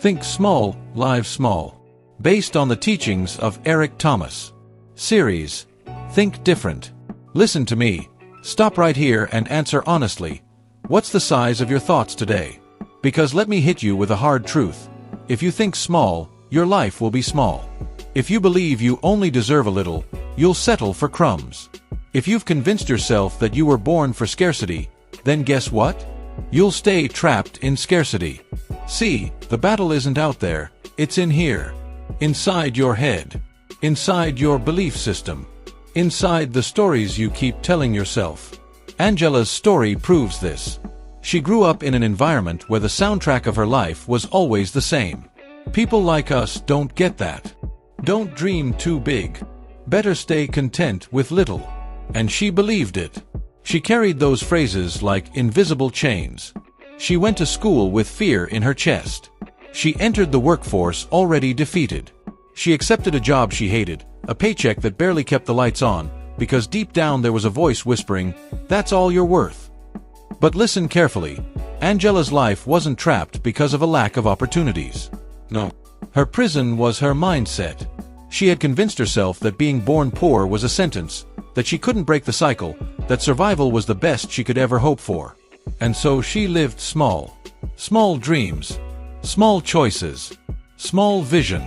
Think Small, Live Small. Based on the teachings of ThomasSeries. Think Different. Listen to me. Stop right here and answer honestly. What's the size of your thoughts today? Because let me hit you with a hard truth. If you think small, your life will be small. If you believe you only deserve a little, you'll settle for crumbs. If you've convinced yourself that you were born for scarcity, then guess what? You'll stay trapped in scarcity. See, the battle isn't out there, it's in here. Inside your head. Inside your belief system. Inside the stories you keep telling yourself. Angela's story proves this. She grew up in an environment where the soundtrack of her life was always the same. People like us don't get that. Don't dream too big. Better stay content with little. And she believed it. She carried those phrases like invisible chains. She went to school with fear in her chest. She entered the workforce already defeated. She accepted a job she hated, a paycheck that barely kept the lights on, because deep down there was a voice whispering, "That's all you're worth." But listen carefully. Angela's life wasn't trapped because of a lack of opportunities. No. Her prison was her mindset. She had convinced herself that being born poor was a sentence, that she couldn't break the cycle, that survival was the best she could ever hope for. And so she lived small. Small dreams. Small choices. Small vision.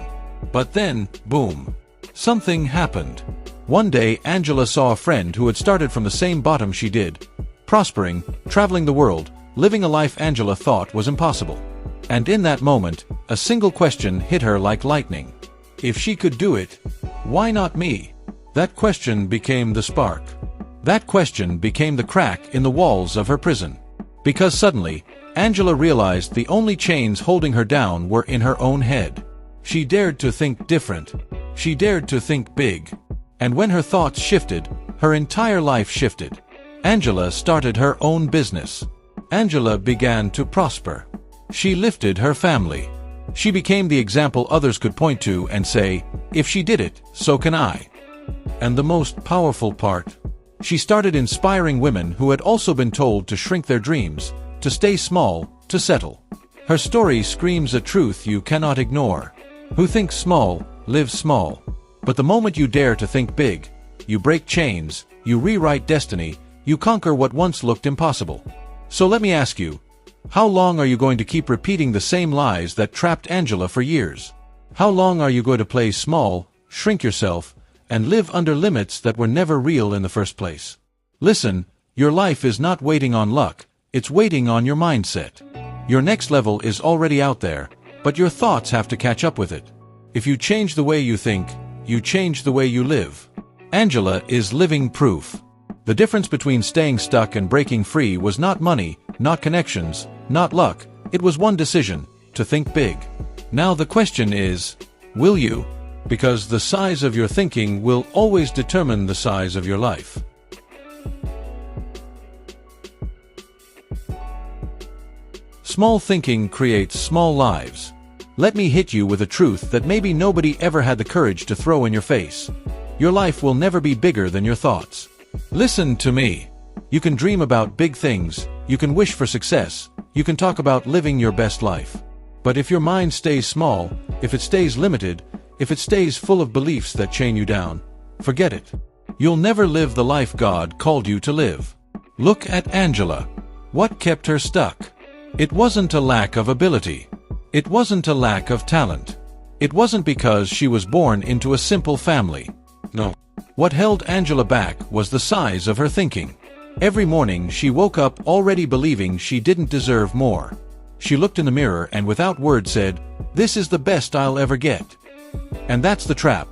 But then, boom. Something happened. One day Angela saw a friend who had started from the same bottom she did, prospering, traveling the world, living a life Angela thought was impossible. And in that moment, a single question hit her like lightning. If she could do it, why not me? That question became the spark. That question became the crack in the walls of her prison. Because suddenly, Angela realized the only chains holding her down were in her own head. She dared to think different. She dared to think big. And when her thoughts shifted, her entire life shifted. Angela started her own business. Angela began to prosper. She lifted her family. She became the example others could point to and say, "If she did it, so can I." And the most powerful part, she started inspiring women who had also been told to shrink their dreams, to stay small, to settle. Her story screams a truth you cannot ignore. Who thinks small, lives small. But the moment you dare to think big, you break chains, you rewrite destiny, you conquer what once looked impossible. So let me ask you, how long are you going to keep repeating the same lies that trapped Angela for years? How long are you going to play small, shrink yourself, and live under limits that were never real in the first place? Listen, your life is not waiting on luck, it's waiting on your mindset. Your next level is already out there, but your thoughts have to catch up with it. If you change the way you think, you change the way you live. Angela is living proof. The difference between staying stuck and breaking free was not money, not connections, not luck. It was one decision, to think big. Now the question is, will you? Because the size of your thinking will always determine the size of your life. Small thinking creates small lives. Let me hit you with a truth that maybe nobody ever had the courage to throw in your face. Your life will never be bigger than your thoughts. Listen to me. You can dream about big things, you can wish for success, you can talk about living your best life. But if your mind stays small, if it stays limited, if it stays full of beliefs that chain you down, forget it. You'll never live the life God called you to live. Look at Angela. What kept her stuck? It wasn't a lack of ability. It wasn't a lack of talent. It wasn't because she was born into a simple family. No. What held Angela back was the size of her thinking. Every morning she woke up already believing she didn't deserve more. She looked in the mirror and without word said, "This is the best I'll ever get." And that's the trap.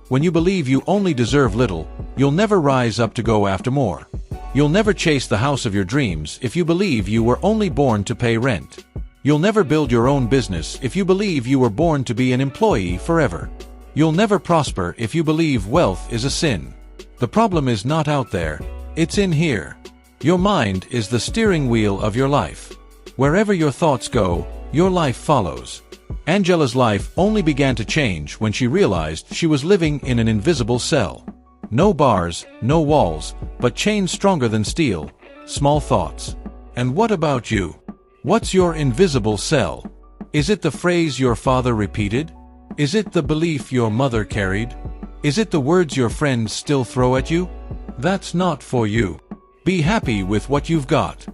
When you believe you only deserve little, you'll never rise up to go after more. You'll never chase the house of your dreams if you believe you were only born to pay rent. You'll never build your own business if you believe you were born to be an employee forever. You'll never prosper if you believe wealth is a sin. The problem is not out there, it's in here. Your mind is the steering wheel of your life. Wherever your thoughts go, your life follows. Angela's life only began to change when she realized she was living in an invisible cell. No bars, no walls, but chains stronger than steel, small thoughts. And what about you? What's your invisible cell? Is it the phrase your father repeated? Is it the belief your mother carried? Is it the words your friends still throw at you? That's not for you. Be happy with what you've got.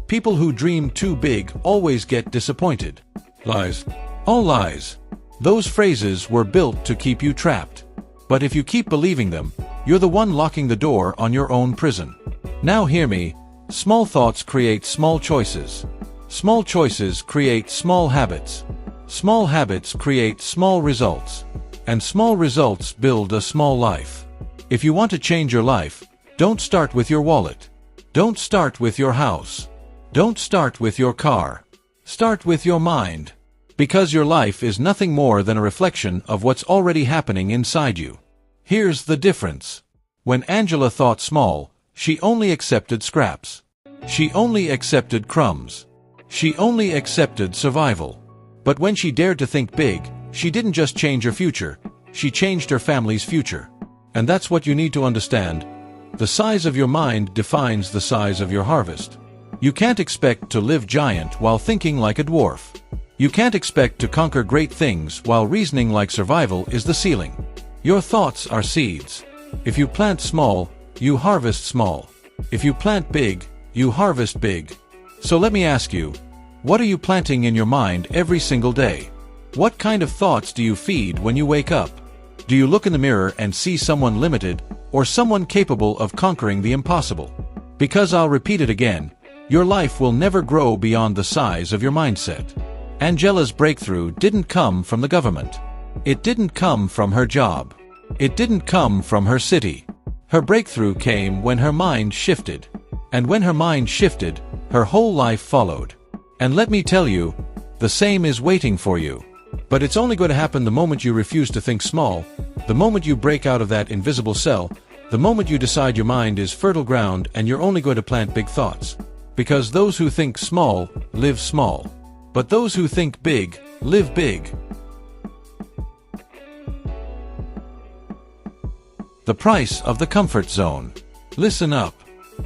People who dream too big always get disappointed. Lies. All lies. Those phrases were built to keep you trapped. But if you keep believing them, you're the one locking the door on your own prison. Now hear me. Small thoughts create small choices. Small choices create small habits. Small habits create small results. And small results build a small life. If you want to change your life, don't start with your wallet. Don't start with your house. Don't start with your car. Start with your mind. Because your life is nothing more than a reflection of what's already happening inside you. Here's the difference. When Angela thought small, she only accepted scraps. She only accepted crumbs. She only accepted survival. But when she dared to think big, she didn't just change her future, she changed her family's future. And that's what you need to understand. The size of your mind defines the size of your harvest. You can't expect to live giant while thinking like a dwarf. You can't expect to conquer great things while reasoning like survival is the ceiling. Your thoughts are seeds. If you plant small, you harvest small. If you plant big, you harvest big. So let me ask you, what are you planting in your mind every single day? What kind of thoughts do you feed when you wake up? Do you look in the mirror and see someone limited, or someone capable of conquering the impossible? Because I'll repeat it again, your life will never grow beyond the size of your mindset. Angela's breakthrough didn't come from the government. It didn't come from her job. It didn't come from her city. Her breakthrough came when her mind shifted. And when her mind shifted, her whole life followed. And let me tell you, the same is waiting for you. But it's only going to happen the moment you refuse to think small, the moment you break out of that invisible cell, the moment you decide your mind is fertile ground and you're only going to plant big thoughts. Because those who think small, live small. But those who think big, live big. The price of the comfort zone. Listen up.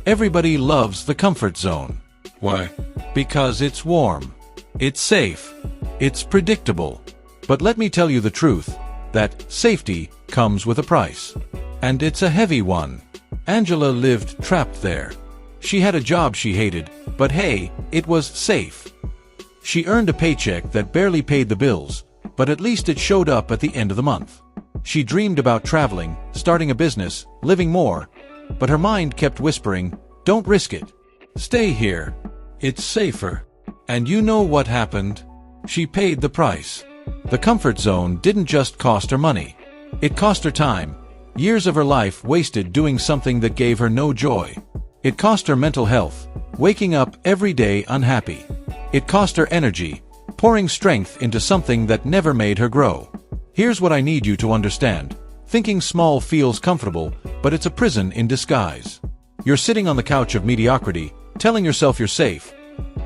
Everybody loves the comfort zone. Why? Because it's warm. It's safe. It's predictable. But let me tell you the truth, that safety comes with a price. And it's a heavy one. Angela lived trapped there. She had a job she hated, but hey, it was safe. She earned a paycheck that barely paid the bills, but at least it showed up at the end of the month. She dreamed about traveling, starting a business, living more, but her mind kept whispering, "Don't risk it. Stay here. It's safer." And you know what happened? She paid the price. The comfort zone didn't just cost her money. It cost her time, years of her life wasted doing something that gave her no joy. It cost her mental health, waking up every day unhappy. It cost her energy, pouring strength into something that never made her grow. Here's what I need you to understand. Thinking small feels comfortable, but it's a prison in disguise. You're sitting on the couch of mediocrity, telling yourself you're safe.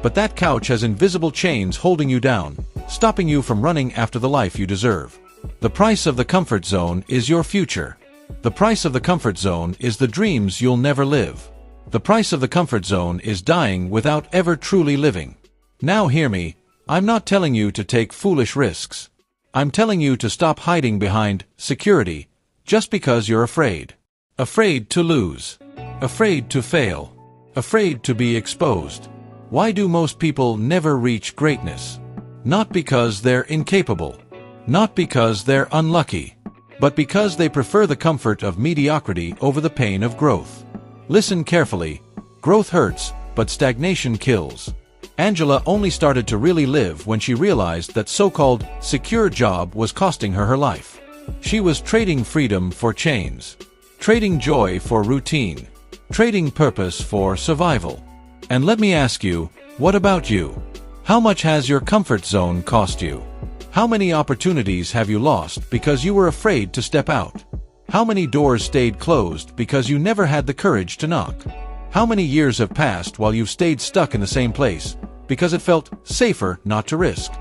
But that couch has invisible chains holding you down, stopping you from running after the life you deserve. The price of the comfort zone is your future. The price of the comfort zone is the dreams you'll never live. The price of the comfort zone is dying without ever truly living. Now hear me, I'm not telling you to take foolish risks. I'm telling you to stop hiding behind security just because you're afraid. Afraid to lose. Afraid to fail. Afraid to be exposed. Why do most people never reach greatness? Not because they're incapable. Not because they're unlucky. But because they prefer the comfort of mediocrity over the pain of growth. Listen carefully. Growth hurts, but stagnation kills. Angela only started to really live when she realized that so-called secure job was costing her her life. She was trading freedom for chains. Trading joy for routine. Trading purpose for survival. And let me ask you, what about you? How much has your comfort zone cost you? How many opportunities have you lost because you were afraid to step out? How many doors stayed closed because you never had the courage to knock? How many years have passed while you've stayed stuck in the same place because it felt safer not to risk?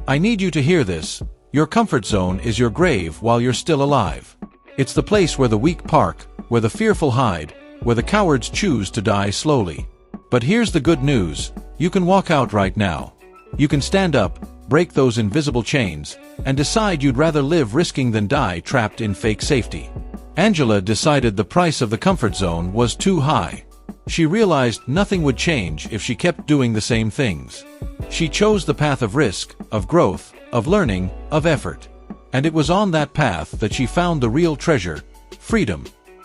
I need you to hear this. Your comfort zone is your grave while you're still alive. It's the place where the weak park, where the fearful hide, where the cowards choose to die slowly. But here's the good news. You can walk out right now. You can stand up, break those invisible chains, and decide you'd rather live risking than die trapped in fake safety. Angela decided the price of the comfort zone was too high. She realized nothing would change if she kept doing the same things. She chose the path of risk, of growth, of learning, of effort. And it was on that path that she found the real treasure: freedom.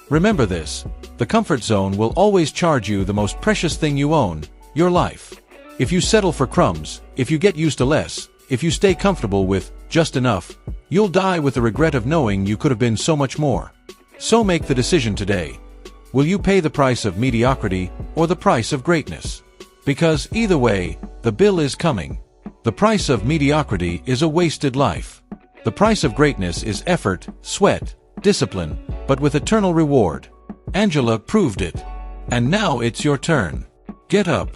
Remember this: the comfort zone will always charge you the most precious thing you own, your life. If you settle for crumbs, if you get used to less, if you stay comfortable with just enough, you'll die with the regret of knowing you could have been so much more. So make the decision today. Will you pay the price of mediocrity or the price of greatness? Because either way, the bill is coming. The price of mediocrity is a wasted life. The price of greatness is effort, sweat, discipline, but with eternal reward. Angela proved it. And now it's your turn. Get up.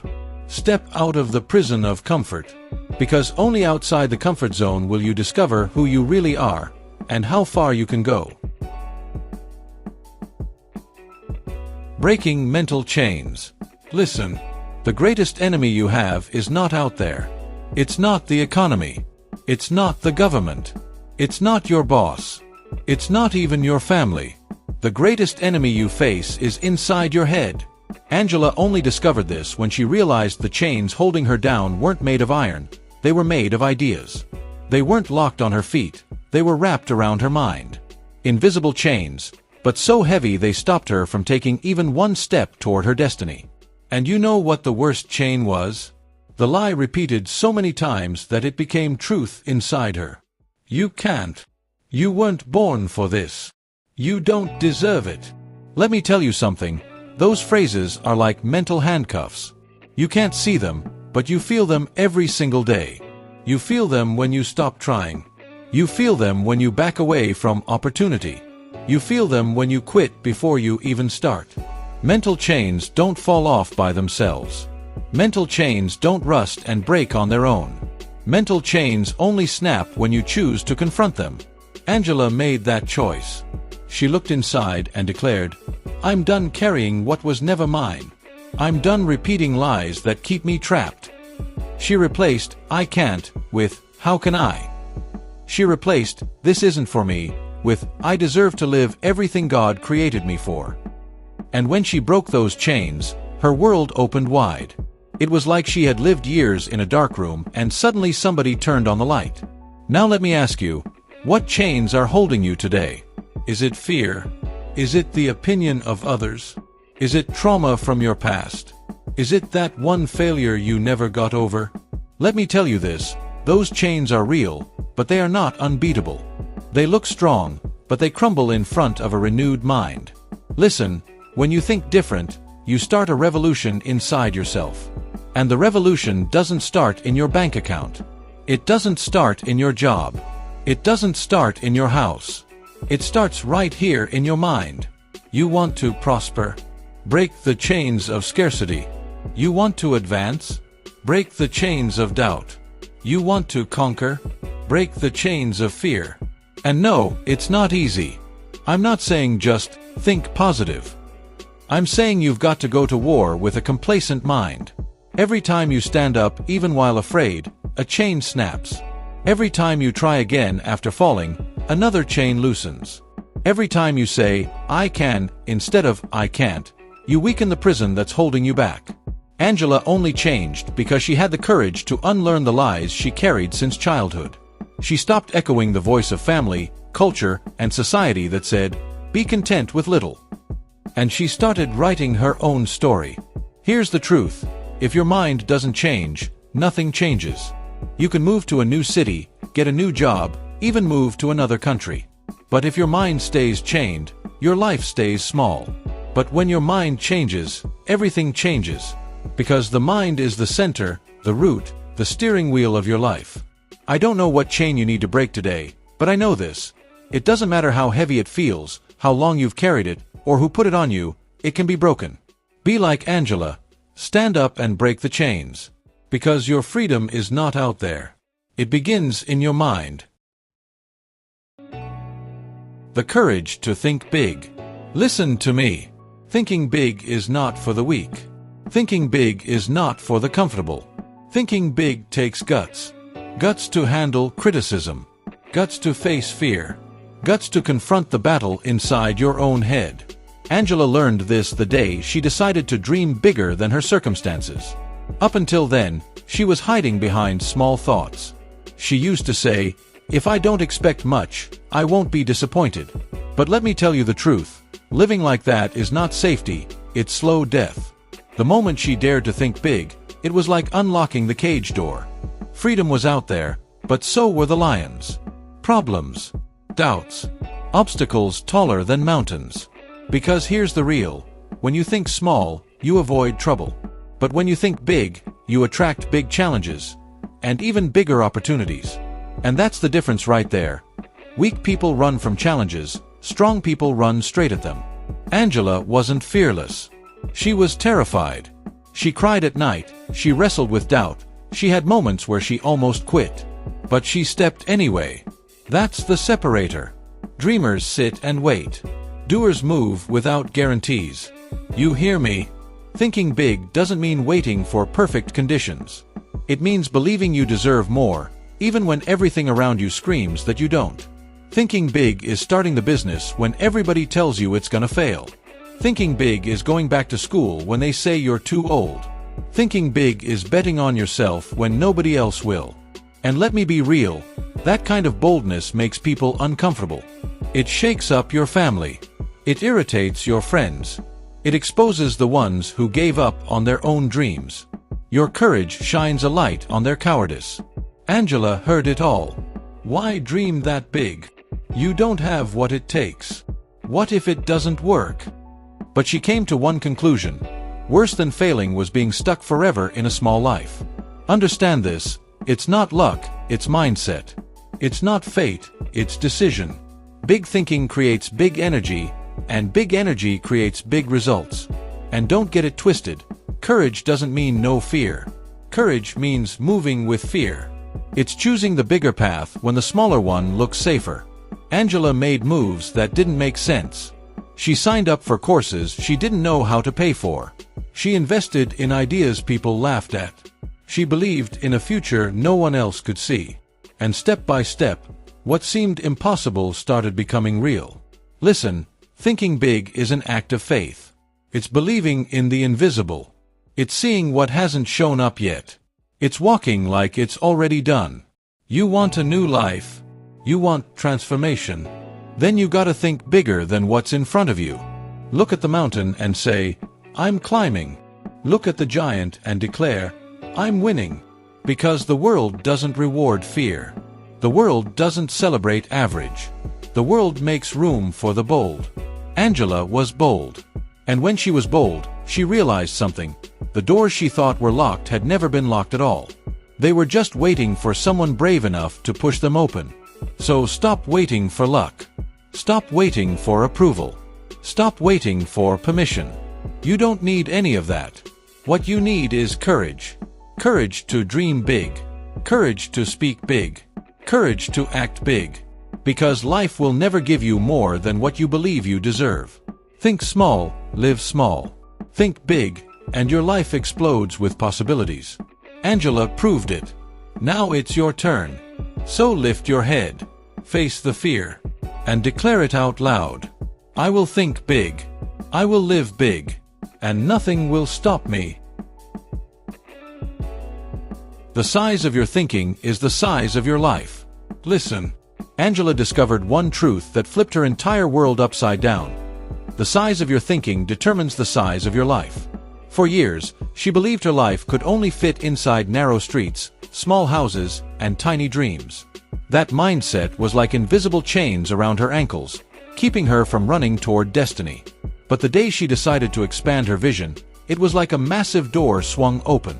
Step out of the prison of comfort. Because only outside the comfort zone will you discover who you really are, and how far you can go. Breaking mental chains. Listen, the greatest enemy you have is not out there. It's not the economy. It's not the government. It's not your boss. It's not even your family. The greatest enemy you face is inside your head. Angela only discovered this when she realized the chains holding her down weren't made of iron, they were made of ideas. They weren't locked on her feet, they were wrapped around her mind. Invisible chains, but so heavy they stopped her from taking even one step toward her destiny. And you know what the worst chain was? The lie repeated so many times that it became truth inside her. You can't. You weren't born for this. You don't deserve it. Let me tell you something. Those phrases are like mental handcuffs. You can't see them, but you feel them every single day. You feel them when you stop trying. You feel them when you back away from opportunity. You feel them when you quit before you even start. Mental chains don't fall off by themselves. Mental chains don't rust and break on their own. Mental chains only snap when you choose to confront them. Angela made that choice. She looked inside and declared, "I'm done carrying what was never mine. I'm done repeating lies that keep me trapped." She replaced "I can't" with "How can I?" She replaced "This isn't for me" with "I deserve to live everything God created me for." And when she broke those chains, her world opened wide. It was like she had lived years in a dark room and suddenly somebody turned on the light. Now let me ask you, what chains are holding you today? Is it fear? Is it the opinion of others? Is it trauma from your past? Is it that one failure you never got over? Let me tell you this, those chains are real, but they are not unbeatable. They look strong, but they crumble in front of a renewed mind. Listen, when you think different, you start a revolution inside yourself. And the revolution doesn't start in your bank account. It doesn't start in your job. It doesn't start in your house. It starts right here in your mind. You want to prosper? Break the chains of scarcity. You want to advance? Break the chains of doubt. You want to conquer? Break the chains of fear. And no, it's not easy. I'm not saying just think positive. I'm saying you've got to go to war with a complacent mind. Every time you stand up, even while afraid, a chain snaps. Every time you try again after falling, another chain loosens. Every time you say, "I can," instead of "I can't," you weaken the prison that's holding you back. Angela only changed because she had the courage to unlearn the lies she carried since childhood. She stopped echoing the voice of family, culture, and society that said, "Be content with little." And she started writing her own story. Here's the truth. If your mind doesn't change, nothing changes. You can move to a new city, get a new job, even move to another country. But if your mind stays chained, your life stays small. But when your mind changes, everything changes. Because the mind is the center, the root, the steering wheel of your life. I don't know what chain you need to break today, but I know this. It doesn't matter how heavy it feels, how long you've carried it, or who put it on you, it can be broken. Be like Angela. Stand up and break the chains. Because your freedom is not out there. It begins in your mind. The courage to think big. Listen to me. Thinking big is not for the weak. Thinking big is not for the comfortable. Thinking big takes guts. guts to handle criticism, guts to face fear, guts to confront the battle inside your own head. Angela learned this the day she decided to dream bigger than her circumstances. Up until then, she was hiding behind small thoughts. She used to say, "If I don't expect much, I won't be disappointed." But let me tell you the truth, living like that is not safety, it's slow death. The moment she dared to think big, it was like unlocking the cage door. Freedom was out there, but so were the lions. Problems, doubts, obstacles taller than mountains. Because here's the real, when you think small, you avoid trouble. But when you think big, you attract big challenges, and even bigger opportunities. And that's the difference right there. Weak people run from challenges, strong people run straight at them. Angela wasn't fearless. She was terrified. She cried at night, she wrestled with doubt, she had moments where she almost quit. But she stepped anyway. That's the separator. Dreamers sit and wait. Doers move without guarantees. You hear me? Thinking big doesn't mean waiting for perfect conditions. It means believing you deserve more, even when everything around you screams that you don't. Thinking big is starting the business when everybody tells you it's gonna fail. Thinking big is going back to school when they say you're too old. Thinking big is betting on yourself when nobody else will. And let me be real, that kind of boldness makes people uncomfortable. It shakes up your family. It irritates your friends. It exposes the ones who gave up on their own dreams. Your courage shines a light on their cowardice. Angela heard it all. Why dream that big? You don't have what it takes. What if it doesn't work? But she came to one conclusion. Worse than failing was being stuck forever in a small life. Understand this, it's not luck, it's mindset. It's not fate, it's decision. Big thinking creates big energy, and big energy creates big results. And don't get it twisted, courage doesn't mean no fear. Courage means moving with fear. It's choosing the bigger path when the smaller one looks safer. Angela made moves that didn't make sense. She signed up for courses she didn't know how to pay for. She invested in ideas people laughed at. She believed in a future no one else could see. And step by step, what seemed impossible started becoming real. Listen, thinking big is an act of faith. It's believing in the invisible. It's seeing what hasn't shown up yet. It's walking like it's already done. You want a new life. You want transformation. Then you gotta think bigger than what's in front of you. Look at the mountain and say, "I'm climbing." Look at the giant and declare, "I'm winning." Because the world doesn't reward fear. The world doesn't celebrate average. The world makes room for the bold. Angela was bold. And when she was bold, she realized something. The doors she thought were locked had never been locked at all. They were just waiting for someone brave enough to push them open. So stop waiting for luck. Stop waiting for approval. Stop waiting for permission. You don't need any of that. What you need is courage. Courage to dream big. Courage to speak big. Courage to act big. Because life will never give you more than what you believe you deserve. Think small, live small. Think big, and your life explodes with possibilities. Angela proved it. Now it's your turn. So lift your head, face the fear, and declare it out loud. I will think big. I will live big. And nothing will stop me. The size of your thinking is the size of your life. Listen. Angela discovered one truth that flipped her entire world upside down. The size of your thinking determines the size of your life. For years, she believed her life could only fit inside narrow streets, small houses, and tiny dreams. That mindset was like invisible chains around her ankles, keeping her from running toward destiny. But the day she decided to expand her vision, it was like a massive door swung open.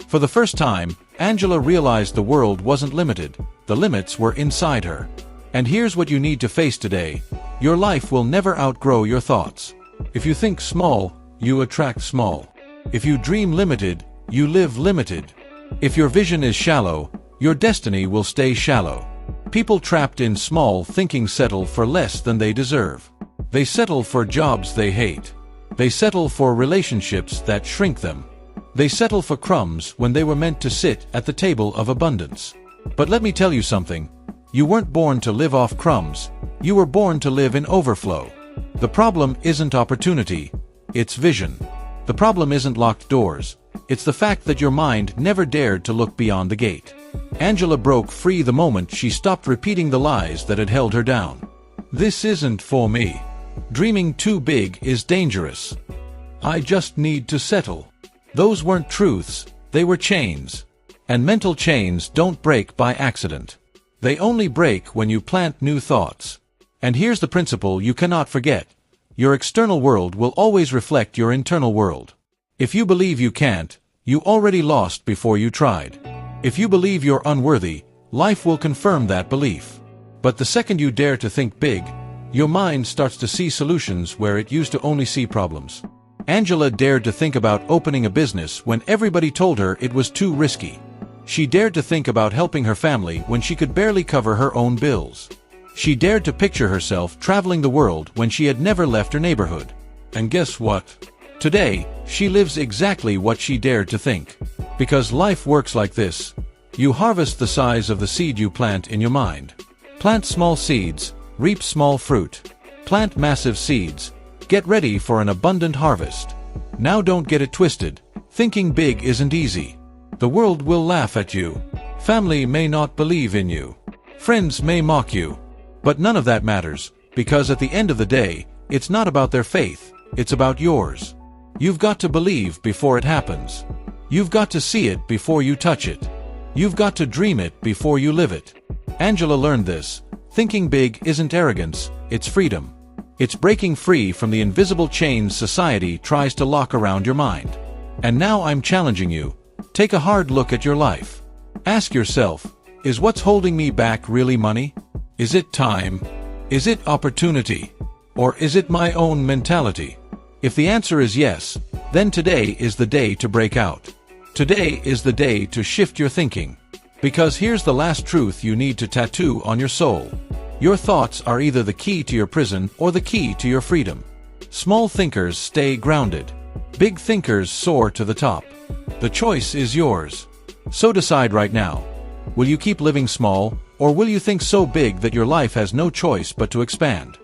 For the first time, Angela realized the world wasn't limited, the limits were inside her. And here's what you need to face today. Your life will never outgrow your thoughts. If you think small, you attract small. If you dream limited, you live limited. If your vision is shallow, your destiny will stay shallow. People trapped in small thinking settle for less than they deserve. They settle for jobs they hate. They settle for relationships that shrink them. They settle for crumbs when they were meant to sit at the table of abundance. But let me tell you something. You weren't born to live off crumbs. You were born to live in overflow. The problem isn't opportunity, it's vision. The problem isn't locked doors. It's the fact that your mind never dared to look beyond the gate. Angela broke free the moment she stopped repeating the lies that had held her down. This isn't for me. Dreaming too big is dangerous. I just need to settle. Those weren't truths, they were chains. And mental chains don't break by accident. They only break when you plant new thoughts. And here's the principle you cannot forget. Your external world will always reflect your internal world. If you believe you can't, you already lost before you tried. If you believe you're unworthy, life will confirm that belief. But the second you dare to think big, your mind starts to see solutions where it used to only see problems. Angela dared to think about opening a business when everybody told her it was too risky. She dared to think about helping her family when she could barely cover her own bills. She dared to picture herself traveling the world when she had never left her neighborhood. And guess what? Today, she lives exactly what she dared to think. Because life works like this. You harvest the size of the seed you plant in your mind. Plant small seeds, reap small fruit. Plant massive seeds. Get ready for an abundant harvest. Now don't get it twisted. Thinking big isn't easy. The world will laugh at you. Family may not believe in you. Friends may mock you. But none of that matters, because at the end of the day, it's not about their faith, it's about yours. You've got to believe before it happens. You've got to see it before you touch it. You've got to dream it before you live it. Angela learned this. Thinking big isn't arrogance, it's freedom. It's breaking free from the invisible chains society tries to lock around your mind. And now I'm challenging you. Take a hard look at your life. Ask yourself, is what's holding me back really money? Is it time? Is it opportunity? Or is it my own mentality? If the answer is yes, then today is the day to break out. Today is the day to shift your thinking. Because here's the last truth you need to tattoo on your soul. Your thoughts are either the key to your prison or the key to your freedom. Small thinkers stay grounded. Big thinkers soar to the top. The choice is yours. So decide right now. Will you keep living small, or will you think so big that your life has no choice but to expand?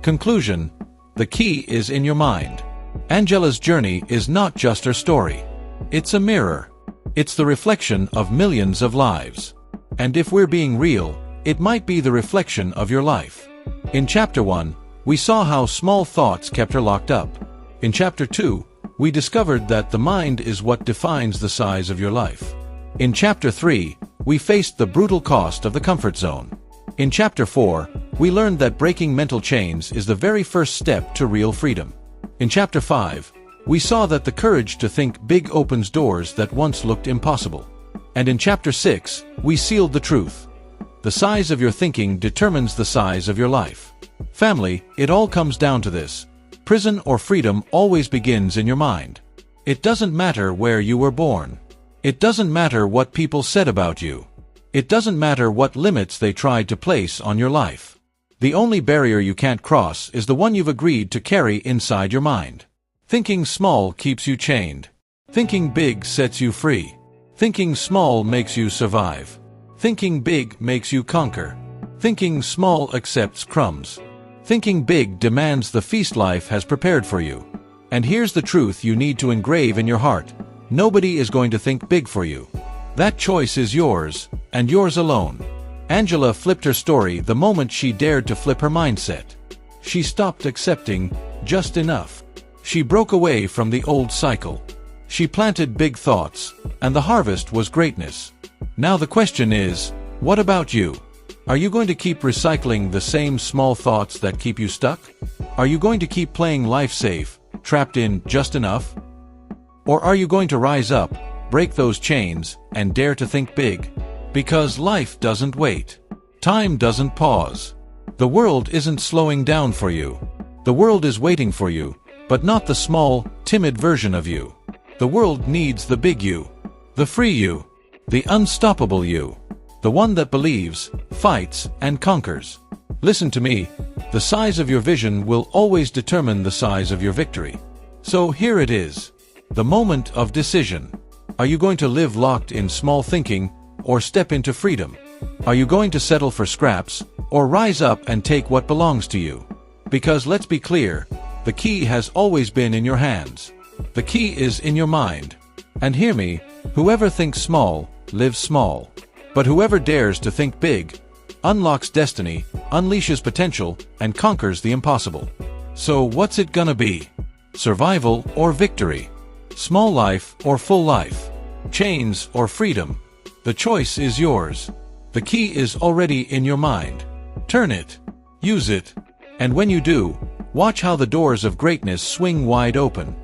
Conclusion: the key is in your mind. Angela's journey is not just her story. It's a mirror. It's the reflection of millions of lives. And if we're being real, it might be the reflection of your life. In Chapter 1, we saw how small thoughts kept her locked up. In Chapter 2, we discovered that the mind is what defines the size of your life. In Chapter 3, we faced the brutal cost of the comfort zone. In Chapter 4, we learned that breaking mental chains is the very first step to real freedom. In Chapter 5, we saw that the courage to think big opens doors that once looked impossible. And in Chapter 6, we sealed the truth. The size of your thinking determines the size of your life. Family, it all comes down to this. Prison or freedom always begins in your mind. It doesn't matter where you were born. It doesn't matter what people said about you. It doesn't matter what limits they tried to place on your life. The only barrier you can't cross is the one you've agreed to carry inside your mind. Thinking small keeps you chained. Thinking big sets you free. Thinking small makes you survive. Thinking big makes you conquer. Thinking small accepts crumbs. Thinking big demands the feast life has prepared for you. And here's the truth you need to engrave in your heart. Nobody is going to think big for you. That choice is yours, and yours alone. Angela flipped her story the moment she dared to flip her mindset. She stopped accepting just enough. She broke away from the old cycle. She planted big thoughts, and the harvest was greatness. Now the question is, what about you? Are you going to keep recycling the same small thoughts that keep you stuck? Are you going to keep playing life safe, trapped in just enough? Or are you going to rise up, break those chains, and dare to think big? Because life doesn't wait. Time doesn't pause. The world isn't slowing down for you. The world is waiting for you, but not the small, timid version of you. The world needs the big you, the free you, the unstoppable you, the one that believes, fights, and conquers. Listen to me, the size of your vision will always determine the size of your victory. So here it is. The moment of decision. Are you going to live locked in small thinking, or step into freedom? Are you going to settle for scraps, or rise up and take what belongs to you? Because let's be clear, the key has always been in your hands. The key is in your mind. And hear me, whoever thinks small, lives small. But whoever dares to think big, unlocks destiny, unleashes potential, and conquers the impossible. So what's it gonna be? Survival or victory? Small life or full life? Chains or freedom? The choice is yours. The key is already in your mind. Turn it. Use it. And when you do, watch how the doors of greatness swing wide open.